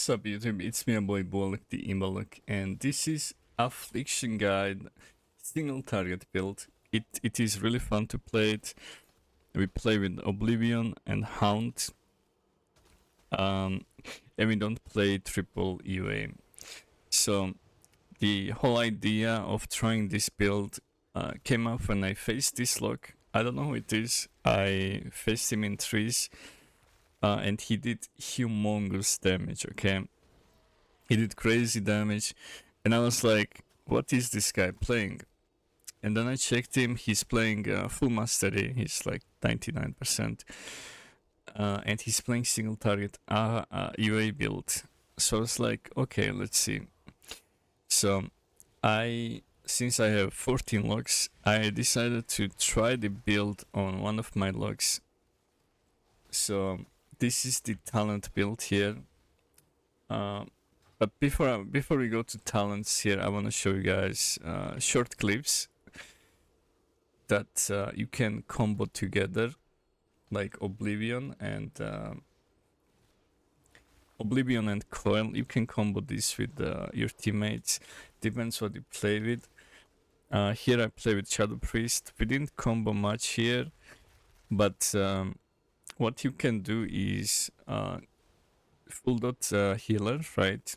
What's up YouTube, it's me, your boy Bualock, the Bualock, and this is Affliction Guide single target build. It is really fun to play it. We play with Oblivion and Hound, and we don't play triple UA. So the whole idea of trying this build came up when I faced this lock. I don't know who it is. I faced him in trees. And he did humongous damage, okay? He did crazy damage, and I was like, what is this guy playing? And then I checked him, he's playing full mastery, he's like 99%, and he's playing single target UA build. So I was like, okay, let's see. So since I have 14 locks, I decided to try the build on one of my locks. So this is the talent build here, but before we go to talents here, I want to show you guys short clips that you can combo together, like Oblivion and Coil. You can combo this with your teammates, depends what you play with. Here I play with Shadow Priest. We didn't combo much here, but what you can do is full dot healer, right?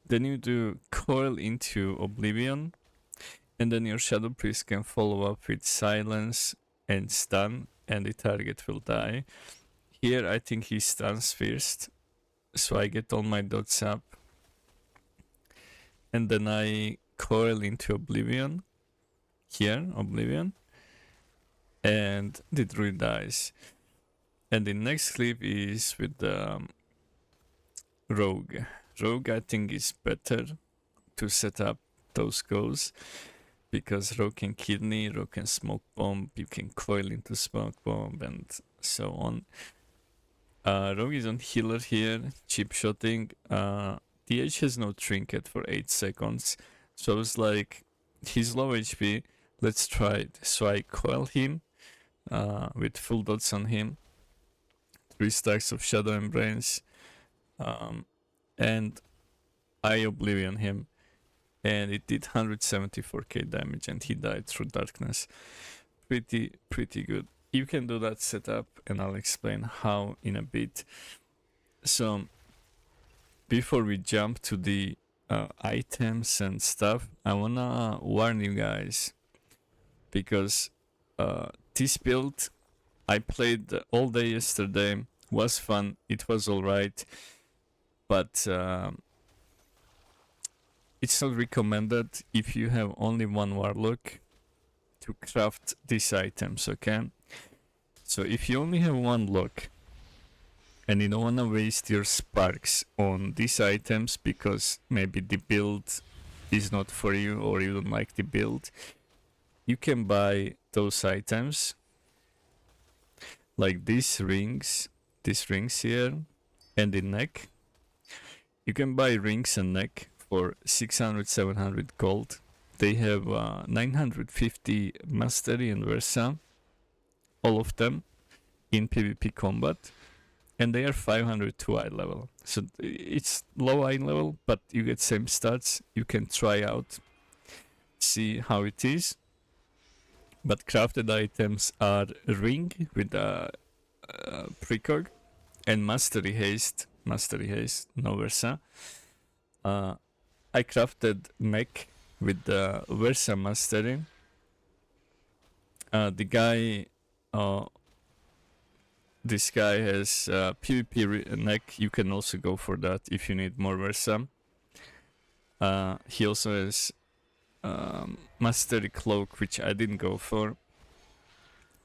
Then you do coil into Oblivion, and then your Shadow Priest can follow up with silence and stun, and the target will die. Here I think he stuns first, so I get all my dots up, and then I coil into Oblivion. Here, Oblivion, and the druid dies. And the next clip is with the Rogue. Rogue I think is better to set up those goals, because Rogue can kidney, Rogue can smoke bomb, you can coil into smoke bomb and so on. Rogue is on healer here, chip shotting. DH has no trinket for 8 seconds, so I was like, he's low HP, let's try it. So I coil him with full dots on him. 3 stacks of Shadow Embrace, and I Oblivion him, and it did 174k damage, and he died through darkness. Pretty good. You can do that setup, and I'll explain how in a bit. So before we jump to the items and stuff, I wanna warn you guys, because this build I played all day yesterday, was fun, it was alright, but it's not recommended if you have only one warlock to craft these items, okay? So if you only have one lock and you don't want to waste your sparks on these items because maybe the build is not for you or you don't like the build, you can buy those items, like these rings here, and the neck. You can buy rings and neck for 600-700 gold. They have 950 mastery and versa, all of them in PvP combat, and they are 500 to eye level. So it's low eye level, but you get same stats. You can try out, see how it is. But crafted items are ring with a precog and mastery haste, no versa. I crafted neck with the versa mastery. This guy has PvP neck. You can also go for that if you need more versa. He also has mastery cloak, which I didn't go for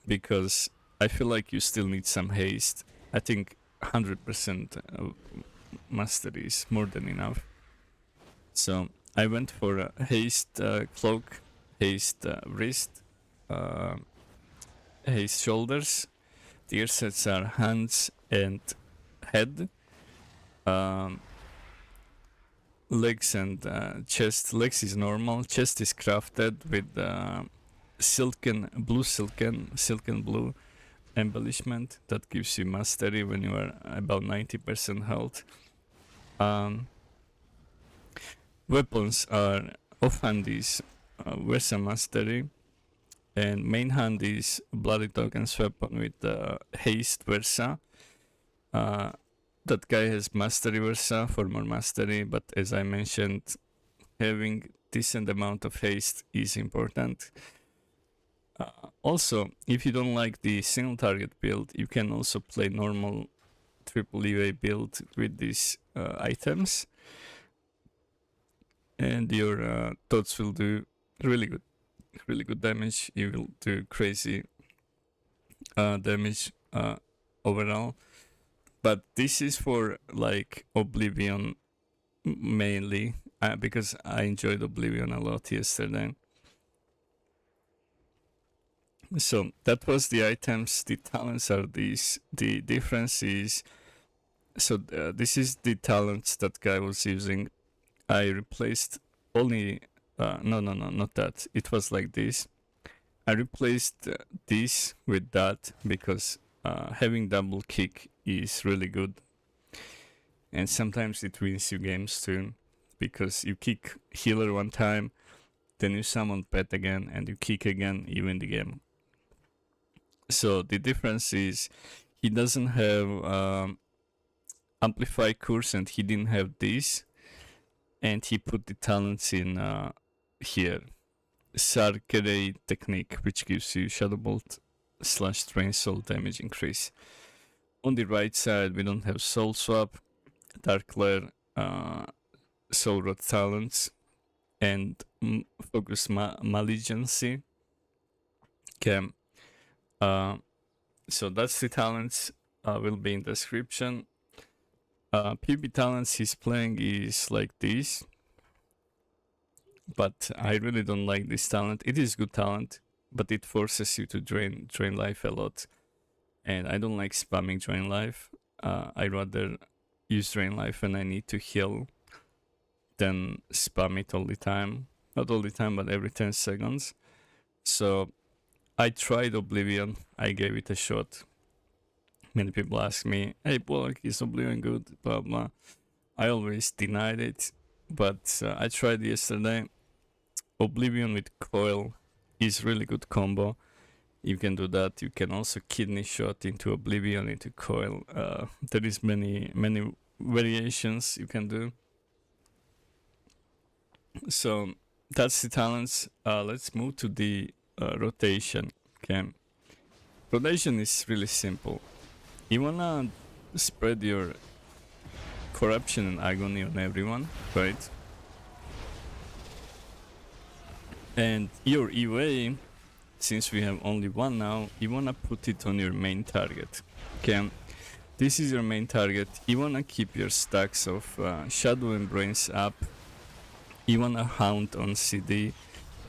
because I feel like you still need some haste. I think 100% mastery is more than enough, so I went for a haste cloak, haste wrist, haste shoulders. The gear sets are hands and head, legs and chest. Legs is normal, chest is crafted with silken blue embellishment that gives you mastery when you are about 90% health. Um, Weapons are offhand is Versa Mastery, and main hand is Bloody Token's weapon with haste Versa. That guy has mastery Versa for more mastery, but as I mentioned, having decent amount of haste is important. Also, if you don't like the single target build, you can also play normal triple UA build with these items, and your thoughts will do really good damage. You will do crazy damage overall. But this is for like Oblivion mainly, because I enjoyed Oblivion a lot yesterday. So that was the items. The talents are these. The difference is, so this is the talents that guy was using. I replaced only, no, not that. It was like this. I replaced this with that because having double kick is really good. And sometimes it wins you games too, because you kick healer one time, then you summon pet again, and you kick again, you win the game. So the difference is he doesn't have amplify curse, and he didn't have this, and he put the talents in here. Sarkere technique, which gives you Shadow Bolt / Drain Soul damage increase. On the right side, we don't have Soul Swap, Dark Lair, Soul Rot talents, and Focus Malignancy. Okay. So that's the talents, will be in description. PB talents he's playing is like this, but I really don't like this talent. It is good talent, but it forces you to drain life a lot, and I don't like spamming drain life. I rather use drain life when I need to heal than spam it all the time. Not all the time, but every 10 seconds. So I tried Oblivion, I gave it a shot. Many people ask me, hey Bualock, is Oblivion good? Blah blah. I always denied it, but I tried yesterday. Oblivion with coil is really good combo. You can do that. You can also kidney shot into Oblivion into coil. There is many variations you can do. So that's the talents. Let's move to the rotation. Okay, rotation is really simple. You wanna spread your corruption and agony on everyone, right? And your EVA, since we have only one now, you wanna put it on your main target. Okay, this is your main target. You wanna keep your stacks of Shadow Embrace up. You wanna Hound on CD.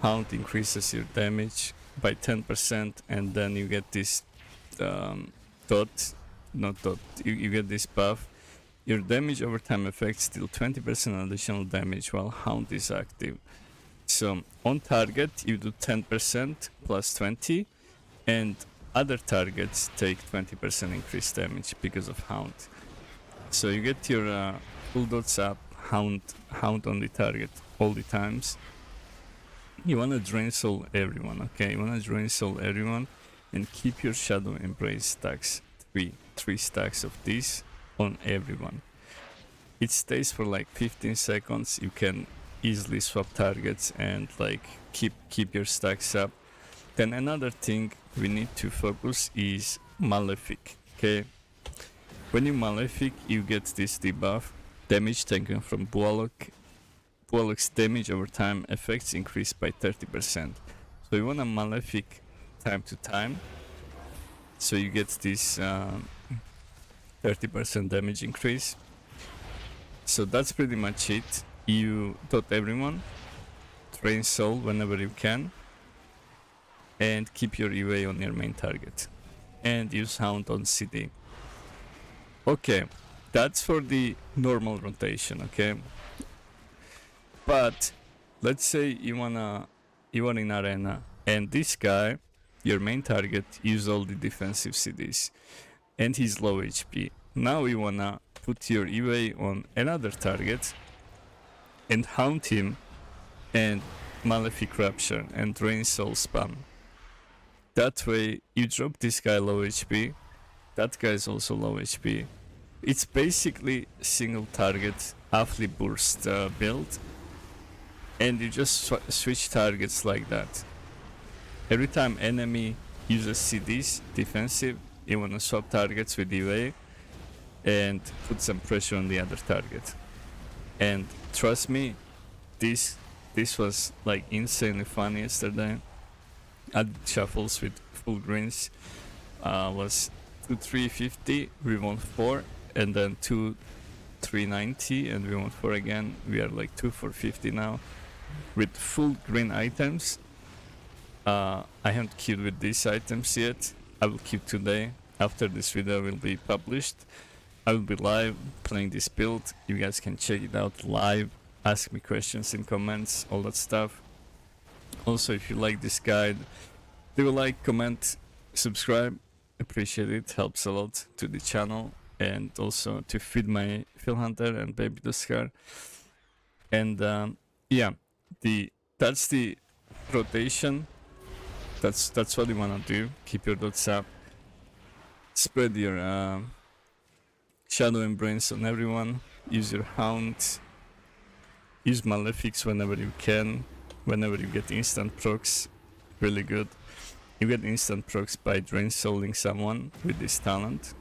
Hound increases your damage by 10%, and then you get this you get this buff. Your damage over time effect still 20% additional damage while Hound is active. So on target you do 10% plus 20, and other targets take 20% increased damage because of Hound. So you get your full dots up, Hound on the target all the times. You wanna drain soul everyone, okay? You wanna drain soul everyone and keep your Shadow Embrace stacks, three stacks of this on everyone. It stays for like 15 seconds. You can easily swap targets and like keep your stacks up. Then another thing we need to focus is Malefic, okay? When you Malefic, you get this debuff, damage taken from Bualock. Bualock's damage over time effects increase by 30%. So you want a Malefic time to time, so you get this 30% damage increase. So that's pretty much it. You dot everyone, drain soul whenever you can, and keep your EVA on your main target, and use Hound on CD. Okay, that's for the normal rotation, okay? But let's say you are in arena, and this guy, your main target, use all the defensive CDs, and he's low HP. Now you wanna put your EVA on another target and haunt him and Malefic Rapture and Drain Soul spam. That way you drop this guy low HP, that guy is also low HP. It's basically single target Affli burst build, and you just switch targets like that. Every time enemy uses CDs, defensive, you wanna swap targets with EVA and put some pressure on the other target. And trust me, this was like insanely fun yesterday. I did shuffles with full greens. Was 2-350, we won 4, and then 2-390, and we won 4 again. We are like 2-450 now with full green items. I haven't queued with these items yet. I will queue today. After this video will be published, I will be live playing this build. You guys can check it out live, ask me questions in comments, all that stuff. Also, if you like this guide, leave a like, comment, subscribe. Appreciate it, helps a lot to the channel, and also to feed my Phil Hunter and Baby Duskar. And yeah, that's the rotation. That's what you wanna do. Keep your dots up. Spread your Shadow Embrace on everyone. Use your Hound. Use Malefics whenever you can. Whenever you get instant procs, really good. You get instant procs by Drain Souling someone with this talent.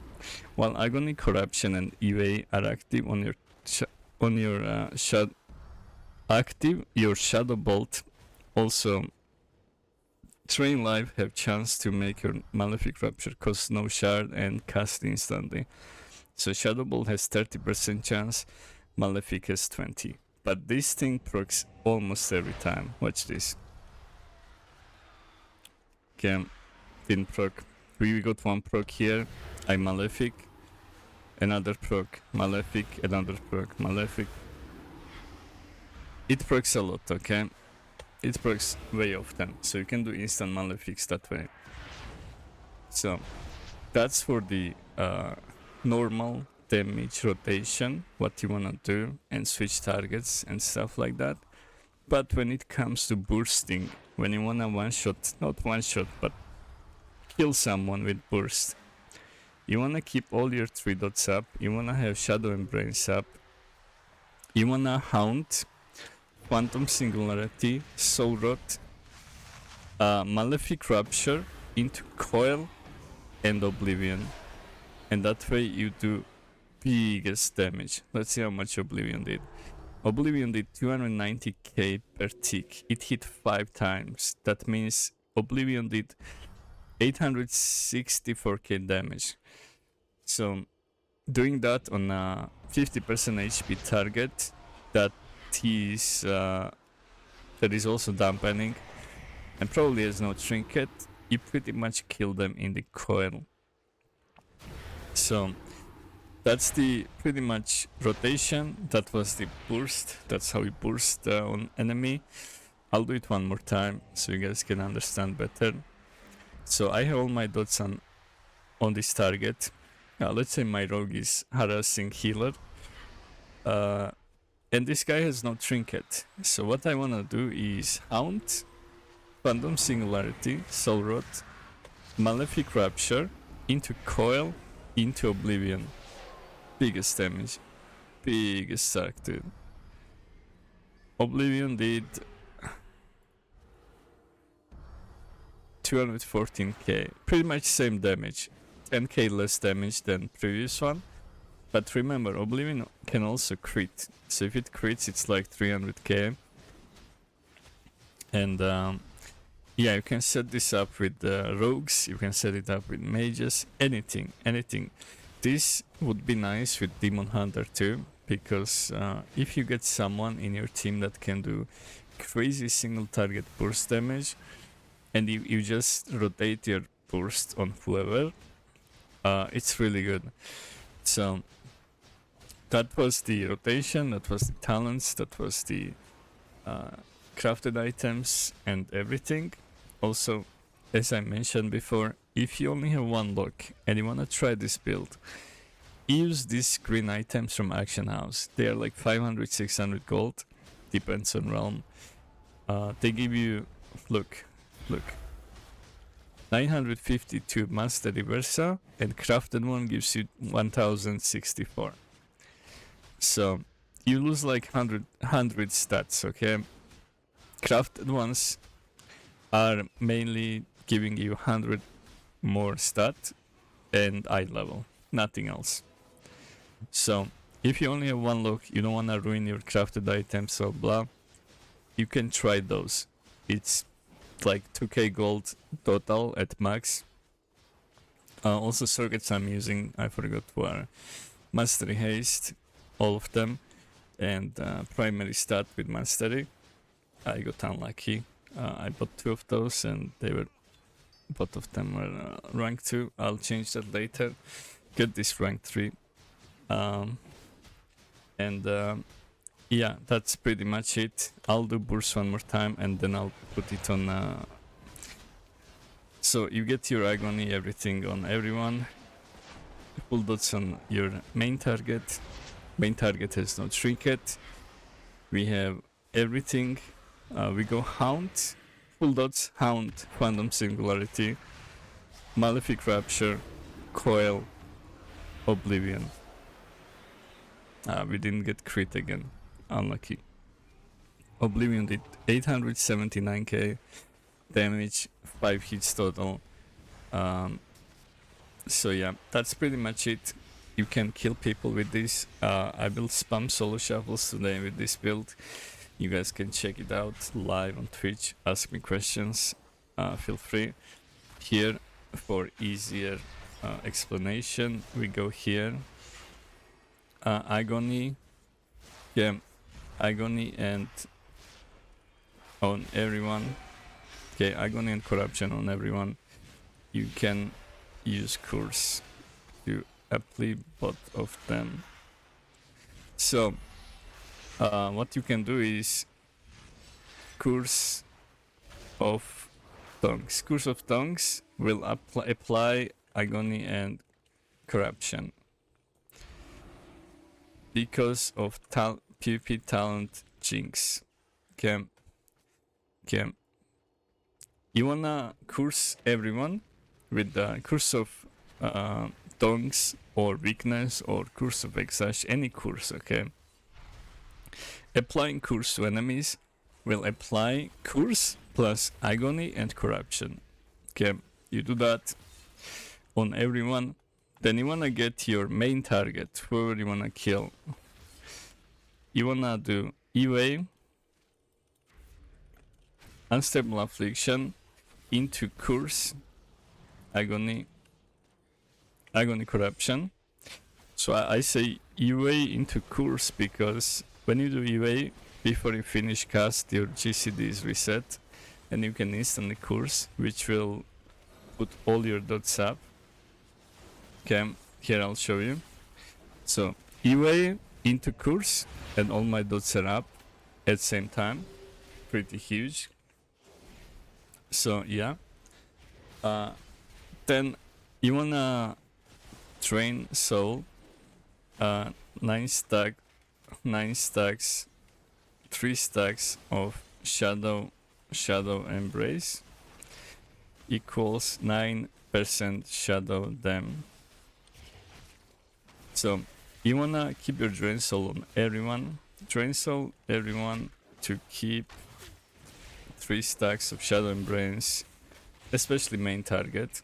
While Agony, Corruption, and EVA are active on your Shadow Bolt. Also, Train Life have chance to make your Malefic Rapture cost no shard and cast instantly. So Shadow Bolt has 30% chance, Malefic has 20. But this thing procs almost every time. Watch this. Okay, didn't proc. We got one proc here, I Malefic. Another proc, Malefic, another proc, Malefic. It procs a lot, okay? It procs way often, so you can do instant Malefics that way. So, that's for the normal damage rotation, what you wanna do, and switch targets and stuff like that. But when it comes to bursting, when you wanna not one shot, but kill someone with burst, you wanna keep all your 3 dots up, you wanna have Shadow Embrace up, you wanna Hound, Phantom Singularity, Soul Rot, Malefic Rapture into Coil and Oblivion. And that way you do biggest damage. Let's see how much Oblivion did. Oblivion did 290k per tick. It hit 5 times. That means Oblivion did 864k damage. So doing that on a 50% HP target that is also dampening and probably has no trinket, you pretty much kill them in the coil. So that's the pretty much rotation. That was the burst. That's how we burst on enemy. I'll do it one more time so you guys can understand better. So I have all my dots on this target. Let's say my rogue is harassing healer. And this guy has no trinket. So what I wanna do is Hound, Phantom Singularity, Soul Rot, Malefic Rapture, into Coil, into Oblivion. Biggest damage. Biggest suck, dude. Oblivion did 214k. Pretty much same damage. 10k less damage than previous one. But remember, Oblivion can also crit. So if it crits, it's like 300k. And yeah, you can set this up with rogues. You can set it up with mages. Anything. This would be nice with Demon Hunter too, because if you get someone in your team that can do crazy single target burst damage, and you just rotate your burst on whoever, it's really good. So that was the rotation, that was the talents, that was the crafted items and everything. Also, as I mentioned before, if you only have one lock and you wanna try this build, use these green items from Action House. They are like 500, 600 gold, depends on realm. They give you, look, 952 Mastery Versa, and crafted one gives you 1064. So you lose like 100 stats, okay? Crafted ones are mainly giving you 100 more stat and eye level, nothing else. So if you only have one look, you don't want to ruin your crafted items, so blah, you can try those. It's like 2k gold total at max. Also circuits I'm using, I forgot were Mastery Haste, all of them, and primary stat with Mastery. I got unlucky. I bought 2 of those and they were, both of them were rank 2. I'll change that later. Get this rank 3. Yeah, that's pretty much it. I'll do burst one more time and then I'll put it on. So you get your agony, everything on everyone. Full dots on your main target. Main target has no trinket. We have everything. We go Hound, full dots, Hound, Phantom Singularity, Malefic Rapture, Coil, Oblivion. We didn't get crit again, unlucky. Oblivion did 879k damage, 5 hits total. So yeah, that's pretty much it. You can kill people with this. I will spam solo shuffles today with this build. You guys can check it out live on Twitch, ask me questions, feel free. Here, for easier explanation, we go here. Agony, yeah, Agony and on everyone. Okay, Agony and Corruption on everyone. You can use Curse to apply both of them. So, what you can do is Curse of Tongues. Curse of Tongues will apply Agony and Corruption. Because of PvP talent Jinx. Okay. You wanna curse everyone with the Curse of Tongues or Weakness or Curse of Exhaust, any curse, okay? Applying curse to enemies will apply curse plus agony and corruption. Okay, you do that on everyone. Then you wanna get your main target, whoever you wanna kill. You wanna do EA, Unstable Affliction, into Curse, Agony, Corruption. So I say EA into Curse because when you do EA, before you finish cast, your GCD is reset and you can instantly curse, which will put all your dots up. Okay, here I'll show you. So EA into curse and all my dots are up at the same time. Pretty huge. So yeah. Then you wanna train soul. 9 stacks, 3 stacks of shadow embrace equals 9% shadow dam. So you wanna keep your drain soul on everyone. Drain soul everyone to keep 3 stacks of shadow embrace, especially main target.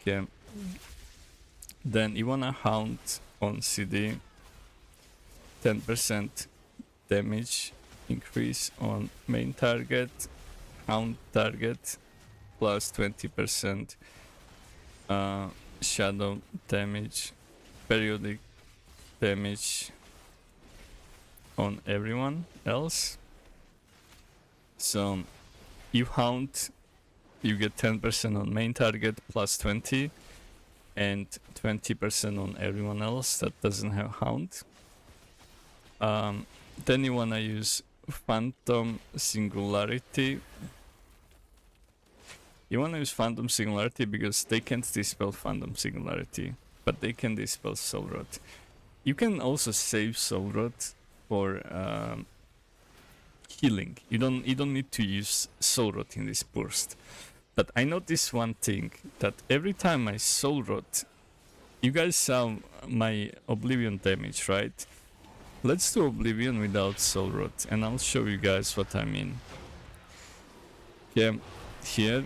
Okay. Then you wanna Hound on CD, 10% damage increase on main target, Hound target, plus 20% shadow damage, periodic damage on everyone else. So you Hound, you get 10% on main target plus 20 and 20% on everyone else that doesn't have Hound. Then you wanna use Phantom Singularity. You wanna use Phantom Singularity because they can't dispel Phantom Singularity. but they can dispel Soul Rot. You can also save Soul Rot for healing. You don't need to use Soul Rot in this burst. But I noticed one thing, that every time I Soul Rot, you guys saw my Oblivion damage, right? Let's do Oblivion without Soul Rot, and I'll show you guys what I mean. Yeah, here,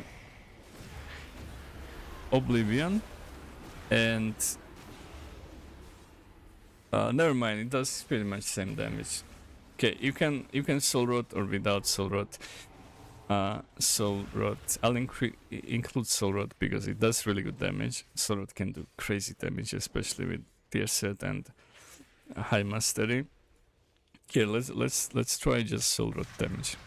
Oblivion, and never mind, it does pretty much same damage. Okay, you can Soul Rot or without Soul Rot. Soul Rot, I'll include Soul Rot because it does really good damage. Soul Rot can do crazy damage, especially with tier set and high mastery. Okay, let's try just Soul Rot damage.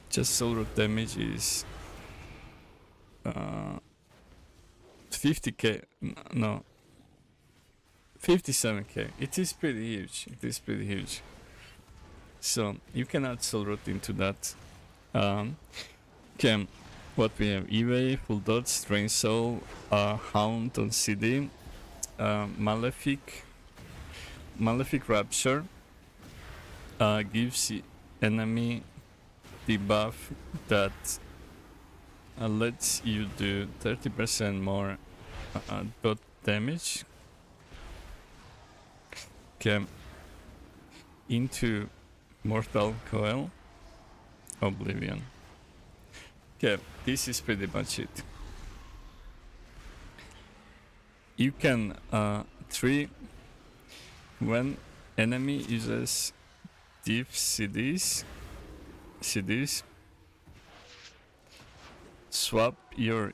Just Soul Rot damage is 50k. No, 57k. It is pretty huge. It is pretty huge. So you can add Soul Rot into that. Okay, what we have: EVA, Full Dodge, Drain Soul, Hound on CD, Malefic Rapture, gives the enemy debuff that lets you do 30% more dot damage. Okay, into Mortal Coil, Oblivion. Okay, this is pretty much it. You can when enemy uses div CDs, swap your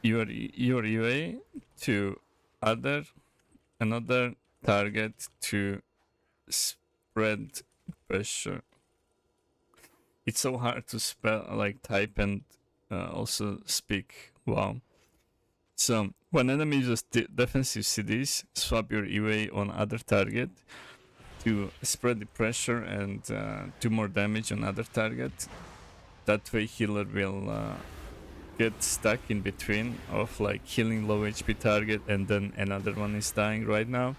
UA to another target to spread pressure. It's so hard to spell, like type and also speak. Wow. So when enemy uses defensive CDs, swap your UA on other target to spread the pressure and do more damage on other target. That way healer will get stuck in between of like healing low HP target and then another one is dying right now.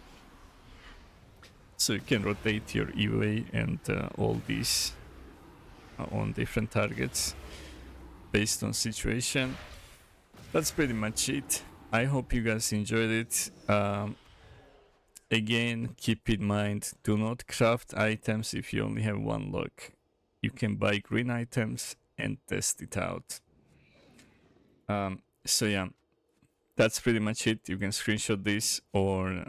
So you can rotate your UA and all these on different targets based on situation. That's pretty much it. I hope you guys enjoyed it. Again, keep in mind, do not craft items if you only have one luck. You can buy green items and test it out. So yeah, that's pretty much it. You can screenshot this or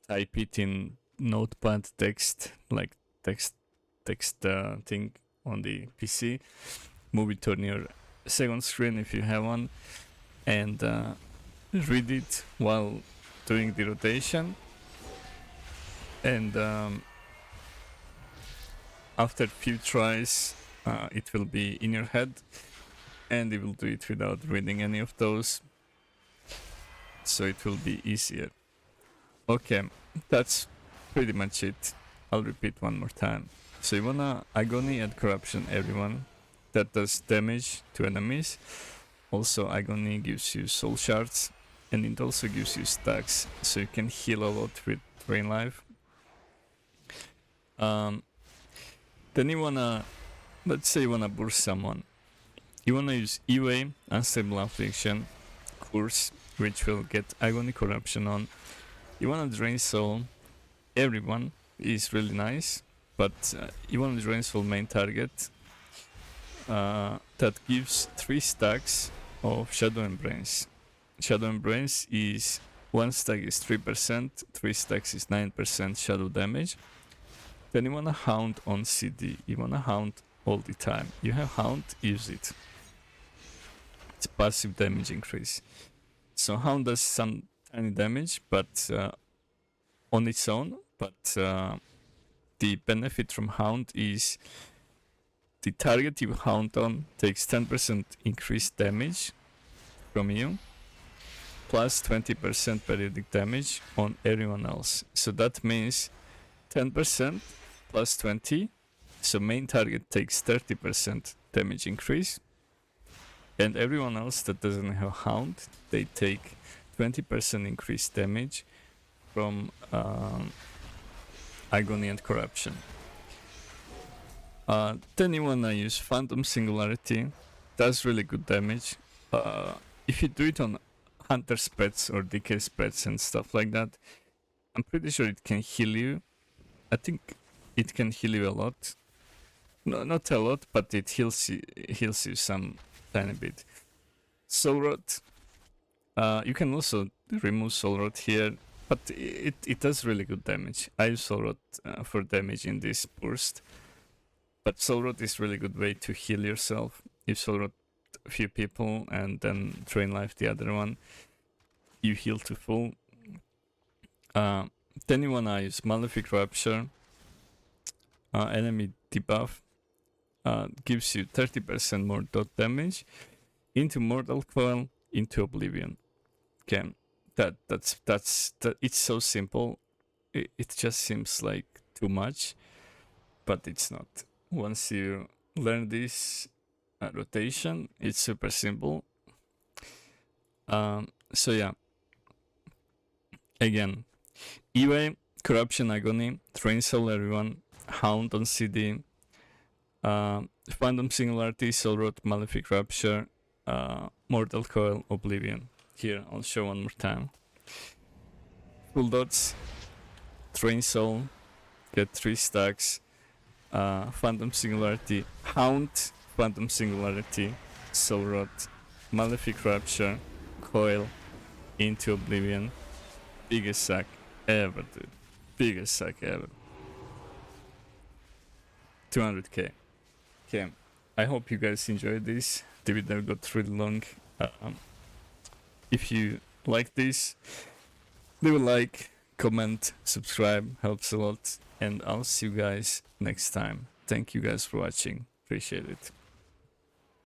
type it in notepad text, like text thing on the PC. Move it on your second screen if you have one, and read it while doing the rotation. And after a few tries, it will be in your head, and you will do it without reading any of those, so it will be easier. Okay, that's pretty much it. I'll repeat one more time. So you wanna Agony and Corruption everyone. That does damage to enemies. Also, Agony gives you soul shards, and it also gives you stacks, so you can heal a lot with Drain Life. Then you wanna, let's say you wanna burst someone. You wanna use EWA, Unstable Affliction, Curse, which will get Agony Corruption on. You wanna Drain Soul, everyone is really nice, but you wanna Drain Soul main target. That gives 3 stacks of Shadow Embrace. Shadow Embrace is 1 stack is 3%, 3 stacks is 9% shadow damage. Then you wanna Hound on CD. You wanna Hound all the time. You have Hound, use it. It's passive damage increase. So Hound does some tiny damage, but on its own. But the benefit from Hound is the target you Hound on takes 10% increased damage from you, plus 20% periodic damage on everyone else. So that means 10% plus 20 So main target takes 30% damage increase, and everyone else that doesn't have Hound, they take 20% increased damage from Agony and Corruption. Then you wanna use Phantom Singularity, does really good damage. If you do it on Hunter's Pets or Decay's Pets and stuff like that, I'm pretty sure it can heal you. I think it can heal you a lot. No, not a lot, but it heals you some tiny bit. Soul Rot. You can also remove Soul Rot here, but it does really good damage. I use Soul Rot for damage in this burst. But Soul Rot is really good way to heal yourself. You Soul Rot a few people and then drain life the other one. You heal to full. Then you wanna use Malefic Rapture. Enemy debuff. Gives you 30% more dot damage into Mortal Coil, into Oblivion. Okay, that's it's so simple. It just seems like too much, but it's not. Once you learn this rotation, it's super simple. So yeah, again, EVA, Corruption, Agony, Train Soul everyone, Hound on CD, Phantom Singularity, Soul Rot, Malefic Rapture, Mortal Coil, Oblivion. Here, I'll show one more time. Full dots, Train Soul, get 3 stacks, Phantom Singularity, Hound, Phantom Singularity, Soul Rot, Malefic Rapture, Coil, into Oblivion. Biggest sack ever, dude. Biggest sack ever. 200k. Okay, I hope you guys enjoyed this. The video got really long. If you like this, leave a like, comment, subscribe, helps a lot. And I'll see you guys next time. Thank you guys for watching. Appreciate it.